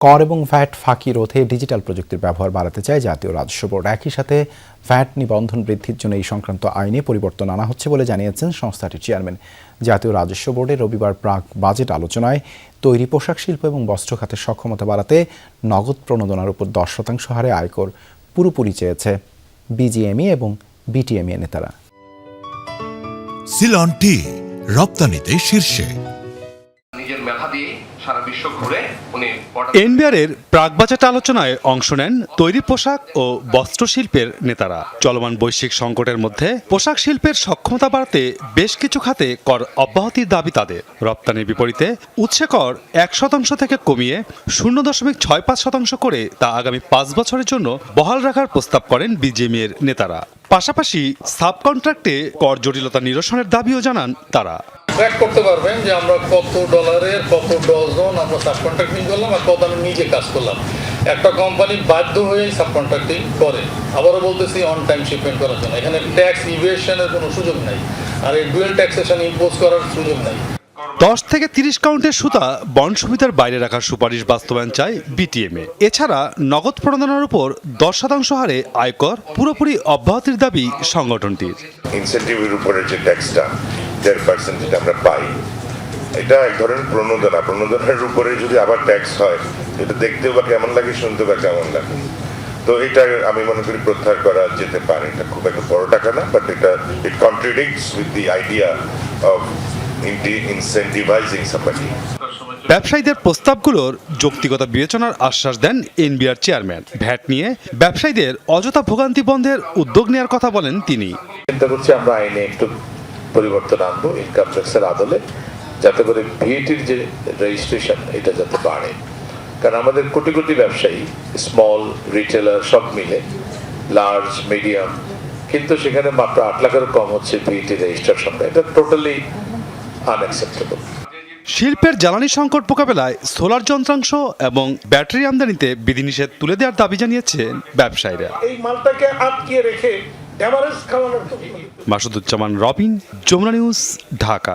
কর এবং ভ্যাট ফাঁকি রোধে ডিজিটাল প্রযুক্তির ব্যবহার বাড়াতে চায় জাতীয় রাজস্ব বোর্ড। একই সাথে ভ্যাট নিবন্ধন বৃদ্ধির জন্য এই সংক্রান্ত আইনে পরিবর্তন আনা হচ্ছে বলে জানিয়েছেন সংস্থাটির চেয়ারম্যান। জাতীয় রাজস্ব বোর্ডে রবিবার প্রাক বাজেট আলোচনায় তৈরি পোশাক শিল্প এবং বস্ত্র খাতের সক্ষমতা বাড়াতে নগদ প্রণোদনার উপর 10% হারে আয়কর পুরোপুরি চেয়েছে বিজিএমই এবং বিটিএমই নেতারা। সিলন টি রপ্তানিতে শীর্ষে। এনবিআরের প্রাক বাজেট আলোচনায় অংশ নেন তৈরি পোশাক ও বস্ত্র শিল্পের নেতারা। চলমান বৈশ্বিক সংকটের মধ্যে পোশাক শিল্পের সক্ষমতা বাড়াতে বেশ কিছু খাতে কর অব্যাহতির দাবি তাদের। রপ্তানির বিপরীতে উৎসে কর 1% থেকে কমিয়ে 0.65% করে তা আগামী 5 বছরের জন্য বহাল রাখার প্রস্তাব করেন বিজিএমই এর নেতারা। পাশাপাশি সাব কন্ট্রাক্টে কর জটিলতা নিরসনের দাবিও জানান তারা। ট্র্যাক করতে পারবেন যে আমরা কত ডলারের কত ডজন আমরা সাবকন্ট্রাক্টিং করলাম আর কত আমি নিজে কাজ করলাম। একটা কোম্পানি বাধ্য হয়ে সাবকন্ট্রাক্টিং করে, আবারও বলতেছি অন টাইম শিপমেন্ট করার জন্য। এখানে ট্যাক্স ইভেশনের কোনো সুযোগ নাই, আর এই ডুয়েল ট্যাক্সেশন ইম্পোজ করার সুযোগ নাই। 10 থেকে 30 কাউন্টের সুতা বন্ড সুবিধার বাইরে রাখার সুপারিশ বাস্তবায়ন চায় বিটিএমএ। এছাড়া নগদ প্রণোদনার উপর 10% হারে আয়কর পুরোপুরি অব্যাহতির দাবি সংগঠনটির। ইনসেন্টিভের উপরে যে ট্যাক্সটা 1.5% যেটা আমরা পাই, এটা এক ধরনের প্রণোদনার উপরে যদি আবার ট্যাক্স হয়, এটা দেখতেও বা কেমন লাগে, শুনতে বা কেমন লাগে। তো এটা আমি মনে করি প্রত্যাহার করা যেতে পারে। এটা খুব একটা বড় টাকা না, বাট এটা it contradicts with the idea of incentivizing somebody. ব্যবসায়ীদের প্রস্তাবগুলোর যৌক্তিকতা বিবেচনার আশ্বাস দেন এনবিআর চেয়ারম্যান। ভ্যাট নিয়ে ব্যবসায়ীদের অযথা ভোগান্তি বন্ধের উদ্যোগ নেওয়ার কথা বলেন তিনি। চিন্তা করছি আমরা আইনে একটু পরিবর্তন আনবো ইনকাম ট্যাক্সের আদলে, যাতে করে ভিএটির যে রেজিস্ট্রেশন এটা যাতে বাড়ে। কারণ আমাদের কোটি কোটি ব্যবসায়ী, স্মল রিটেলার সব মিলে, লার্জ মিডিয়াম, কিন্তু সেখানে মাত্র 8 লাখেরও কম হচ্ছে ভিএটি রেজিস্ট্রেশনটা। এটা টোটালি আনঅ্যাকসেপ্টেবল। শিল্পের জ্বালানি সংকট মোকাবেলায় সোলার যন্ত্রাংশ এবং ব্যাটারি আমদানিতে বিধিনিষেধ তুলে দেওয়ার দাবি জানিয়েছেন ব্যবসায়ীরা। এই মালটাকে আটকিয়ে রেখে ড্যামারেজ খাওয়ানোর মাসুদুজ্জামান রবিন, যমুনা নিউজ, ঢাকা।